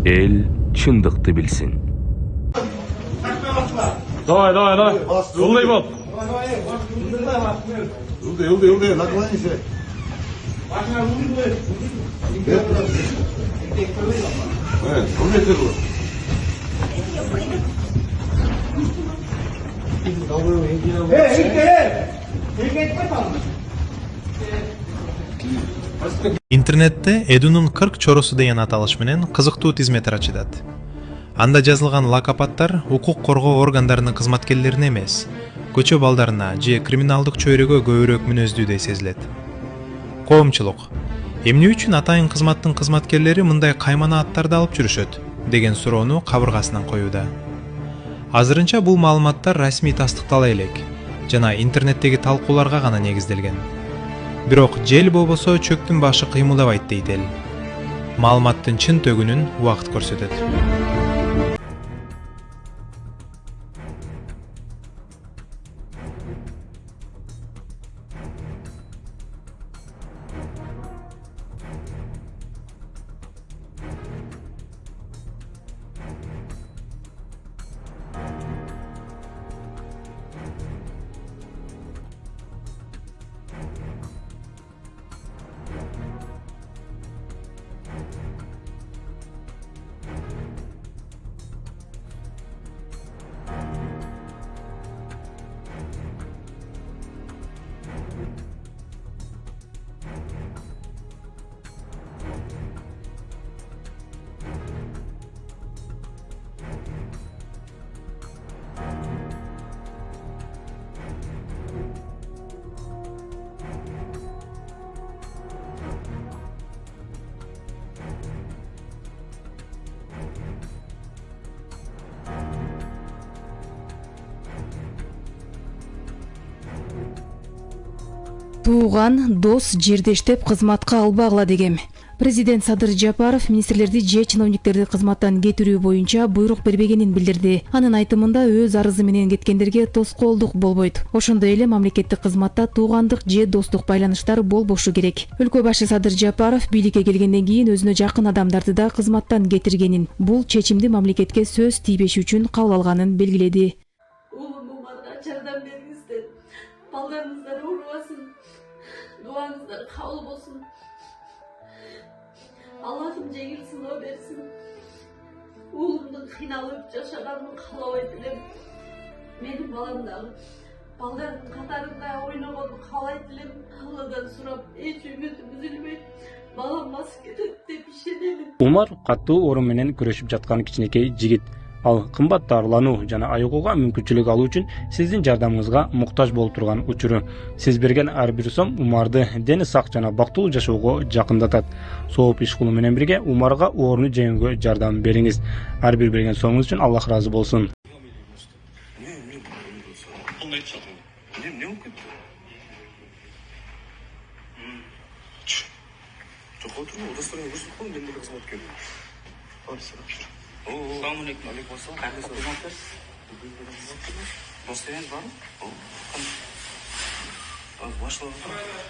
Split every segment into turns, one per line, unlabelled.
эл чындыкты билсин.
Давай. Улдай бол.
Улдай, наклоняйся.
Интернетте Эдунун 40 чоросу деген аталыш менен кызыктуу тизметтер ачылат. Анда жазылган лакапаттар укук коргоо органдарынын кызматкерлерине эмес, көчө балдарына же криминалдык чөйрөгө көбүрөөк мүнөздүү сезилет. Коомчулук: эмне үчүн атайын кызматтын кызматкерлери мындай каймана аттарды алып жүрүшөт деген суроону кабыргасынан коюуда. Азырынча бул маалыматтар расмий тастыктала элек жана интернеттеги талкууларга гана негизделген. Бирок жел болбосо чөктүн башы кыймылдабайт дейт эл. Маалыматтын чын төгүнүн убакыт көрсөтөт.
Тууган, дос, жердештеп кызматка албагыла дегем. Президент Садыр Жапаров министрлерди же чиновниктерди кызматтан кетирүү боюнча буйрук бербегенин билдирди. Анын айтымында өз арызы менен кеткендерге тоскоолдук болбойт. Ошондой эле мамлекеттик кызматта туугандык же достук байланыштар болбошу керек. Өлкө башы Садыр Жапаров бийликке келгенден кийин өзүнө жакын адамдарды да кызматтан кетиргенин, бул чечимди мамлекетке сөз тийбеши үчүн кабыл алганын белгиледи.
Уулумга жардам бериңиздер. Балдарыңыздар оорубасын. Дуаңыздар кабыл болсун. Аллахым жеңил сыноо берсин. Уулумдун кыйналып жашаганын каалабайт элем. Менин балам дагы балдардын катарында ойногонун каалайт элем. Алладан сурап, эч үмүтүм үзүлбөйт. Балам басып кетет деп ишенемин.
Умар катуу оору менен күрөшүп жаткан кичинекей жигит. Ал кымбат дарылануу жана айыгууга мүмкүнчүлүк алуу үчүн сиздин жардамыңызга муктаж болуп турган учуру. Сиз берген ар бир сом Умарды дени сак жана бактылуу жашоого жакындатат. Сооп иш кылуу менен бирге Умарга ооруну жеңүүгө жардам бериңиз. Ар бир берген сомуңуз үчүн Аллах ыраазы болсун.
Assalamualaikum. Do'stlaringiz bormi? Boshlar.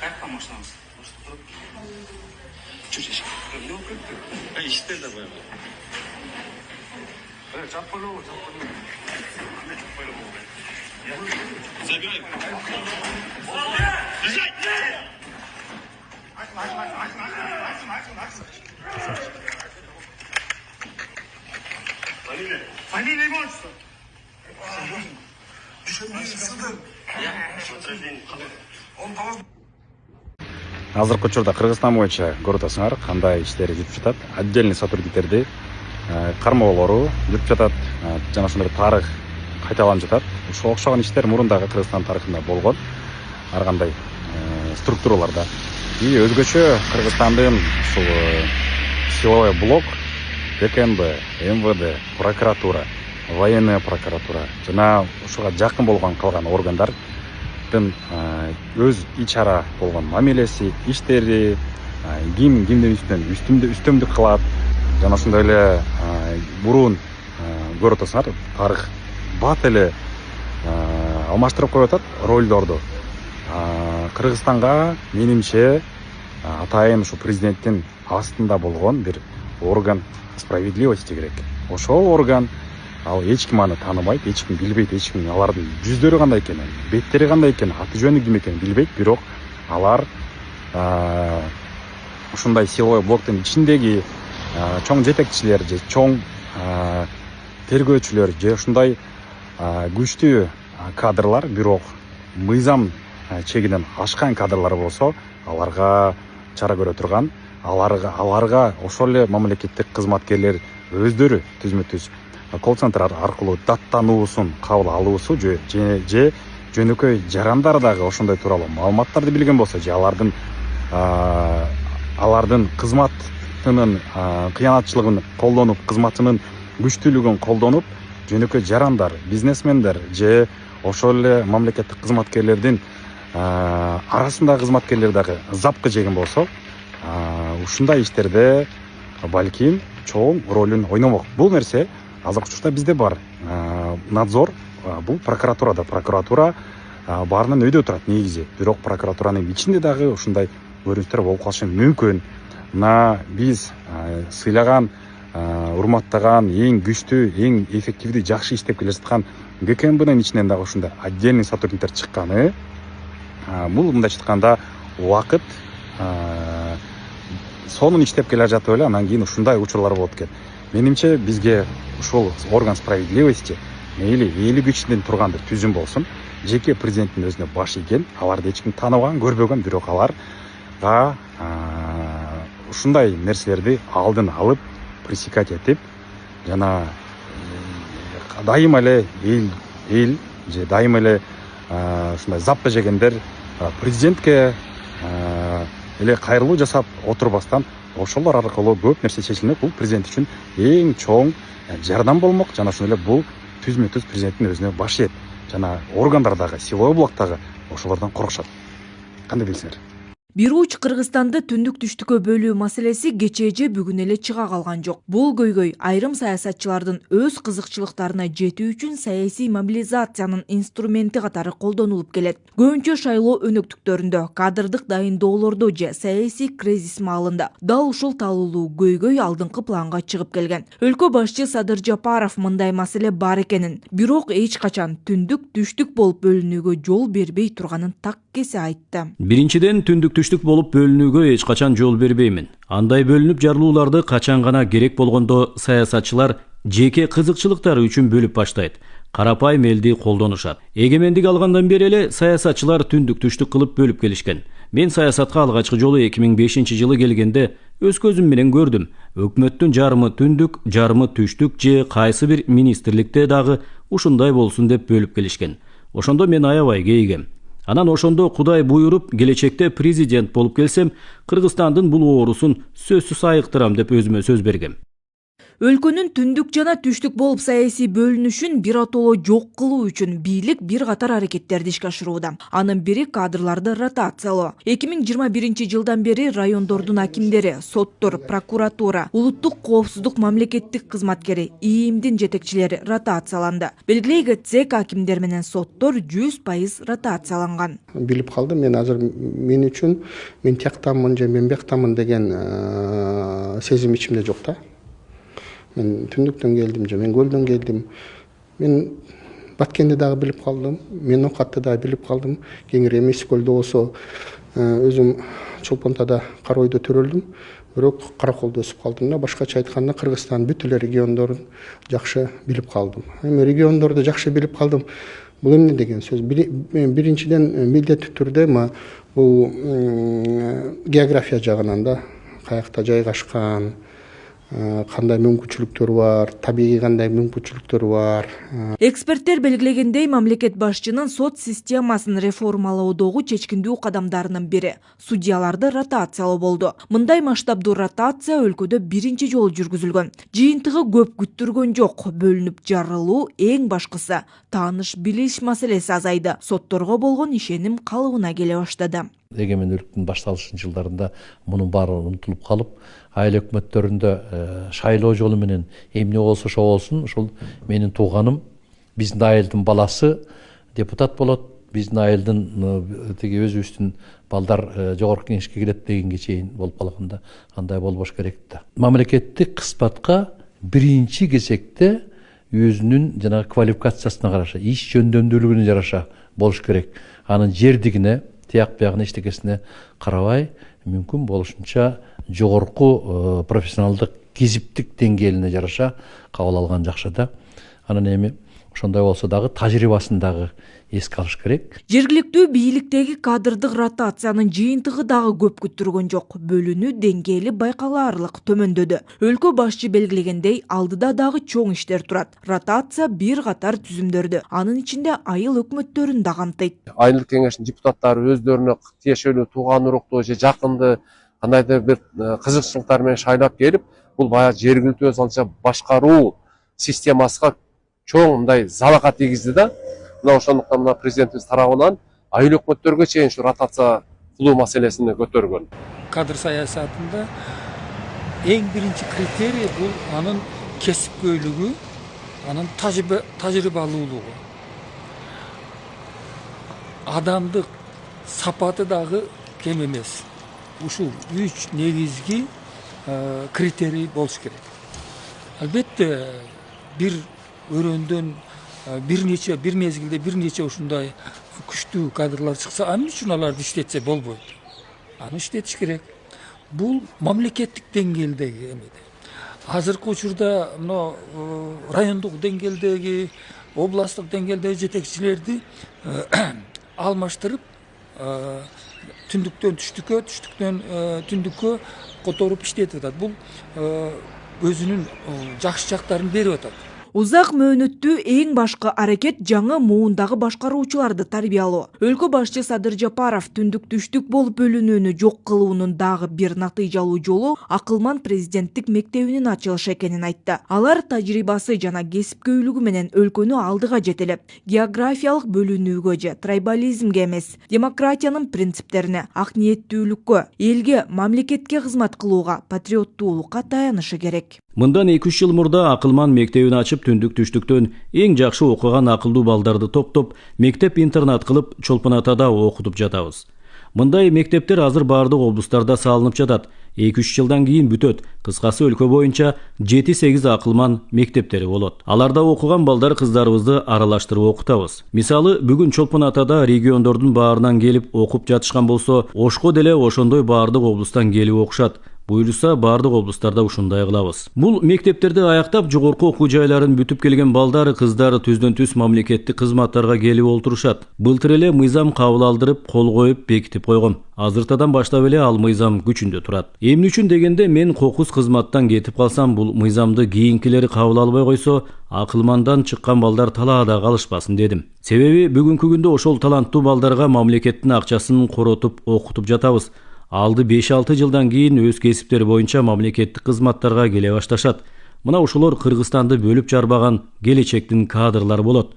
Qayerda mashinamiz? Boshda turib. Cho'chish. Nima qilibdi? Ishda bo'laman. Chapalo. Забирай. Фамилия не можешь?
Азыркы учурда Кыргызстан боюнча көрүп атасыңар кандай иштер жүрүп жатат. Отдельный сотрудниктерди кармоолору жүрүп жатат. Жана ошондой тарых кайталанып жатат. Ошого окшогон иштер мурундагы Кыргызстан тарыхында болгон ар кандай структураларда. И өзгөчө Кыргызстандын ушул силовой блок, КМБ, МВД, прокуратура, военная прокуратура жана ушуга жакын болгон калган органдардын өз ич-чара болгон мамилеси, иштери, кимдин үстүнөн үстөмдүк кылат жана ошондой эле бурун көрүп атасыңар тарых бат эле алмаштырып коюп атат ролдорду. Кыргызстанга менимче атайын ушу президенттин астында болгон бир орган справедливости керек. Ошол орган ал эч ким аны тааныбайт, эч ким билбейт, эч ким алардын жүздөрү кандай экенин, беттери кандай экенин, аты жөнү ким экенин билбейт, бирок алар ушундай силовой блоктун ичиндеги чоң жетекчилер же чоң тергөөчүлөр же ушундай күчтүү кадрлар, бирок мыйзам чегинен ашкан кадрлар болсо, аларга чара көрө турган, аларга ошол эле мамлекеттик кызматкерлер өздөрү түзмө-түз колл-центр аркылуу даттануусун кабыл алуусу же жөнөкөй жарандар дагы ошондой тууралуу маалыматтарды билген болсо, же алардын кызматынын кыянатчылыгын колдонуп, кызматынын күчтүүлүгүн колдонуп, жөнөкөй жарандар, бизнесмендер же ошол эле мамлекеттик кызматкерлердин арасындагы кызматкерлер дагы запкы жеген болсо, ушундай иштерде балким чоң ролун ойномок. Бул нерсе азыркы учурда бизде бар. Надзор бул прокуратурада. Прокуратура баарынан өйдө турат негизи. Бирок прокуратуранын ичинде дагы ушундай көрүнүштөр болуп калышы мүмкүн. Мына биз сыйлаган, урматтаган, эң күчтүү, эң эффективдүү, жакшы иштеп келе жаткан ГКМБнын ичинен дагы ушундай отдельный сотрудниктер чыкканы. Бул мындайча айтканда убакыт сонун иштеп келе жатып эле анан кийин ушундай учурлар болот экен. Менимче бизге ушул орган справедливости мейли эли күчүнөн тургандыр түзүм болсун, жеке президенттин өзүнө баш ийген, аларды эч ким тааныбаган, көрбөгөн, бирок аларга ушундай нерселерди алдын алып, пресекать этип, жана дайыма эле эл же дайыма эле ушундай запка жегендер президентке эле кайрылуу жасап отурбастан ошолор аркылуу көп нерсе чечилмек. Бул президент үчүн эң чоң жардам болмок, жана ошондой эле бул түзмө-түз президенттин өзүнө баш ийет. Жана органдар дагы, силовой блок дагы ошолордон коркушат. Кандай дейсиңер?
Бир уч Кыргызстанды түндүк-түштүккө бөлүү маселеси кечеже бүгүн эле чыга калган жок. Бул көйгөй айрым саясатчылардын өз кызыкчылыктарына жетүү үчүн саясий мобилизациянын инструменти катары колдонулуп келет. Көбүнчө шайлоо өнөктүктөрүндө, кадрдык дайындоолордо же саясий кризис маалында дал ушул талуулуу көйгөй алдыңкы планга чыгып келген. Өлкө башчы Садыр Жапаров мындай маселе бар экенин, бирок эч качан түндүк-түштүк болуп бөлүнүүгө жол бербей турганын так кесе айтты.
Биринчиден, түштүк болуп бөлүнүүгө эч качан жол бербеймин. Андай бөлүнүп жарылууларды качан гана керек болгондо саясатчылар жеке кызыкчылыктары үчүн бөлүп баштайт. Карапайым элди колдонушат. Эгемендик алгандан бери эле саясатчылар түндүк-түштүк кылып бөлүп келишкен. Мен саясатка алгачкы жолу 2005-жылы келгенде өз көзүм менен көрдүм. Өкмөттүн жарымы түндүк, жарымы түштүк же кайсы бир министрликте дагы ушундай болсун деп бөлүп келишкен. Ошондо мен аябай кейигем. Анан ошондо Кудай буйруп, келечекте президент болуп келсем, Кыргызстандын бул оорусун сөзсүз айыктырам деп өзүмө сөз бергем.
Өлкөнүн түндүк жана түштүк болуп саясий бөлүнүшүн биротоло жок кылуу үчүн бийлик бир катар аракеттерди ишке ашырууда. Анын бири кадрларды ротациялоо. 2021-жылдан бери райондордун акимдери, соттор, прокуратура, улуттук коопсуздук мамлекеттик кызматкери, ИИМдин жетекчилери ротацияланды. Белгилей кетсек, акимдер менен соттор 100% ротацияланган.
Билип калдым, мен азыр мен үчүн мен тияктамын же мен бияктамын деген сезим ичимде жок да. Мен түндүктөн келдим же мен көлдөн келдим. Мен Баткенди дагы билип калдым. Мен Окатты дагы билип калдым. Кеңири Эмес көлдө болсо өзүм Чолпонтада Каройдо төрөлдүм. Бирок Караколдо өсүп калдым да. Башкача айтканда Кыргызстандын бүт эле региондорун жакшы билип калдым. Эми региондорду жакшы билип калдым. Бул эмне деген сөз? Биринчиден милдеттүү түрдө бул география жагынан да каякта жайгашкан, кандай мүмкүнчүлүктөр бар, табигый кандай мүмкүнчүлүктөр бар.
Эксперттер белгилегендей, мамлекет башчынын сот системасын реформалоодогу чечкиндүү кадамдарынын бири судьяларды ротациялоо болду. Мындай масштабдуу ротация өлкөдө биринчи жолу жүргүзүлгөн. Жыйынтыгы көп күттүргөн жок. Бөлүнүп жарылуу, эң башкысы тааныш билиш маселеси азайды. Сотторго болгон ишеним калыбына келе баштады.
Эгемендүүлүктүн башталышын жылдарында мунун баары унутулуп калып, айыл өкмөттөрүндө шайлоо жолу менен эмне болсо ошо болсун, ушул менин тууганым, биздин айылдын баласы депутат болот, биздин айылдын тиги өзүбүздүн балдар жогорку кеңешке келет дегенге чейин болуп калганда андай болбош керек да. Мамлекеттик кызматка биринчи кезекте өзүнүн жанагы квалификациясына караша, иш жөндөмдүүлүгүнө жараша болуш керек. Анын жердигине, тияк биягына эчтекесине карабай, мүмкүн болушунча жогорку профессионалдык кесиптик деңгээлине жараша кабыл алган жакшы да. Анан эми ошондой болсо дагы тажрыйбасын дагы эске алыш керек.
Жергиликтүү бийликтеги кадрдык ротациянын жыйынтыгы дагы көп күттүргөн жок. Бөлүнүү деңгээли байкалаарлык төмөндөдү. Өлкө башчы белгилегендей, алдыда дагы чоң иштер турат. Ротация бир катар түзүмдөрдү, анын ичинде айыл өкмөттөрүн да камтыйт.
Айылдык кеңештин депутаттары өздөрүнө тиешелүү тууган уруктуу же жакынды кандайдыр бир кызыкчылыктар менен шайлап келип, бул баягы жергиликтүү өз алынча башкаруу системасына чоң мындай залака тийгизди да. Мына ошондуктан мына президентибиз тарабынан айыл өкмөттөргө чейин ушу ротация кылуу маселесин көтөргөн.
Кадр саясатында эң биринчи критерий бул анын кесипкөйлүгү, анын тажрыйбалуулугу. Адамдык сапаты дагы кем эмес. Ушул 3 негизги критерий болуш керек. Албетте бир өрөндөн бир мезгилде бир нече ушундай күчтүү кадрлар чыкса, анын үчүн аларды иштетсе болбойт. Аны иштетиш керек. Бул мамлекеттик деңгээлдеги эмеде. Азыркы учурда мына райондук деңгээлдеги, областтык деңгээлдеги жетекчилерди алмаштырып, түндүктөн түштүккө, түштүктөн түндүккө которуп иштетип атат. Бул өзүнүн жакшы жактарын берип атат.
Узак мөөнөттүү эң башкы аракет жаңы муундагы башкаруучуларды тарбиялоо. Өлкө башчы Садыр Жапаров түндүк түштүк болуп бөлүнүүнү жок кылуунун дагы бир натыйжалуу жолу Акылман президенттик мектебинин ачылышы экенин айтты. Алар тажрыйбасы жана кесипкөйлүгү менен өлкөнү алдыга жетелеп, географиялык бөлүнүүгө же трайбализмге эмес, демократиянын принциптерине, ак ниеттүүлүккө, элге, мамлекетке кызмат кылууга, патриоттуулукка таянышы керек.
Мындан 2-3 жыл мурда Акылман мектебин ачып, түндүк түштүктөн эң жакшы окуган акылдуу балдарды топтоп, мектеп-интернат кылып, Чолпон Атада окутуп жатабыз. Мындай мектептер азыр баардык облустарда салынып жатат. 2-3 жылдан кийин бүтөт. Кыскасы өлкө боюнча 7-8 Акылман мектептери болот. Аларда окуган балдар кыздарыбызды аралаштырып окутабыз. Мисалы, бүгүн Чолпон Атада региондордун баарынан келип окуп жатышкан болсо, Ошко деле ошондой баардык облустан келип окушат. Буюрса баардык облустарда ушундай кылабыз. Бул мектептерди аяктап, жогорку окуу жайларын бүтүп келген балдар, кыздар түздөн-түз мамлекеттик кызматтарга келип олтурушат. Былтыр эле мыйзам кабыл алдырып, кол коюп, бекитип койгом. Азыртадан баштап эле ал мыйзам күчүндө турат. Эмне үчүн дегенде, мен кокус кызматтан кетип калсам, бул мыйзамды кийинкилери кабыл албай койсо, Акылмандан чыккан балдар талаада калышпасын дедим. Себеби бүгүнкү күндө ошол таланттуу балдарга мамлекеттин акчасын коротуп окутуп жатабыз. Алды 5-6 жылдан кийин өз кесиптери боюнча мамлекеттик кызматтарга келе башташат. Мына ушулар Кыргызстанды бөлүп жарбаган келечектин кадрлары болот.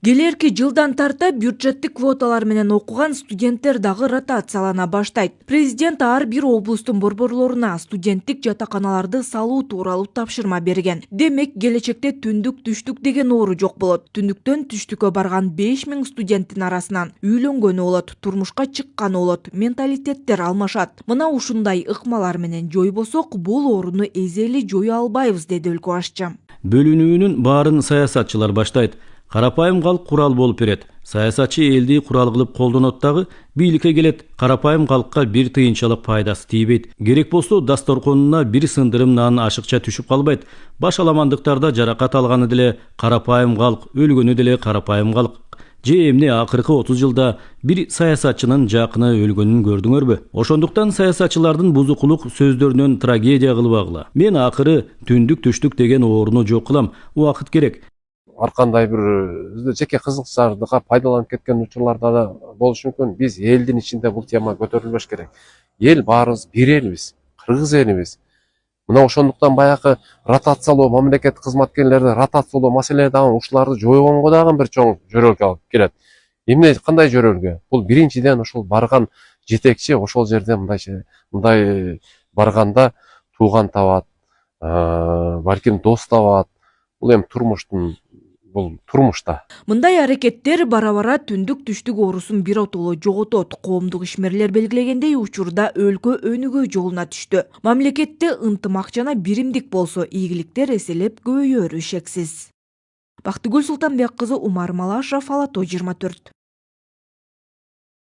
Келерки жылдан тарта бюджеттик квоталар менен окуган студенттер дагы ротациялана баштайт. Президент ар бир облустун борборлоруна студенттик жатаканаларды салуу тууралуу тапшырма берген. Демек, келечекте түндүк түштүк деген оору жок болот. Түндүктөн түштүккө барган 5000 студенттин арасынан үйлөнгөнү болот, турмушка чыкканы болот, менталитеттер алмашат. Мына ушундай ыкмалар менен жойбосок, бул ооруну эзели жое албайбыз, деди өлкө башчы.
Бөлүнүүнүн баарын саясатчылар баштайт. Карапайым калк курал болуп берет. Саясатчы элди курал кылып колдонот дагы, бийликке келет, карапайым калкка бир тыйынчалык пайдасы тийбейт. Керек болсо дасторконуна бир сындырым нан ашыкча түшүп калбайт. Баш аламандыктарда жаракат алганы деле карапайым калк, өлгөнү деле карапайым калк. Же эмне акыркы 30 жылда бир саясатчынын жакыны өлгөнүн көрдүңөрбү? Ошондуктан саясатчылардын бузукулук сөздөрүнөн трагедия кылбагыла. Мен акыры түндүк түштүк деген ооруну жок кылам. Убакыт керек.
Ар кандай бир жеке кызыкчылыкка пайдаланып кеткен учурларда да болушу мүмкүн. Биз элдин ичинде бул тема көтөрүлбөш керек. Эл баарыбыз бир элбиз, кыргыз элибиз. Мына ошондуктан баягы ротациялоо, мамлекеттик кызматкерлерди ротациялоо маселеси дагы ушуларды жойгонго дагы бир чоң жөрөлгө алып келет. Эмне кандай жөрөлгө? Бул биринчиден ошол барган жетекчи ошол жерде мындай барганда тууган табат, балким дос табат. Бул эми турмуштун бул турмушта.
Мындай аракеттер бара-бара түндүк түштүк оорусун биротоло жоготот. Коомдук ишмерлер белгилегендей учурда өлкө өнүгүү жолуна түштү. Мамлекетте ынтымак жана биримдик болсо, ийгиликтер эселеп көбөйөрү шексиз. Бактыгүл Султанбек кызы, Умар Малашев, Ала Тоо 24.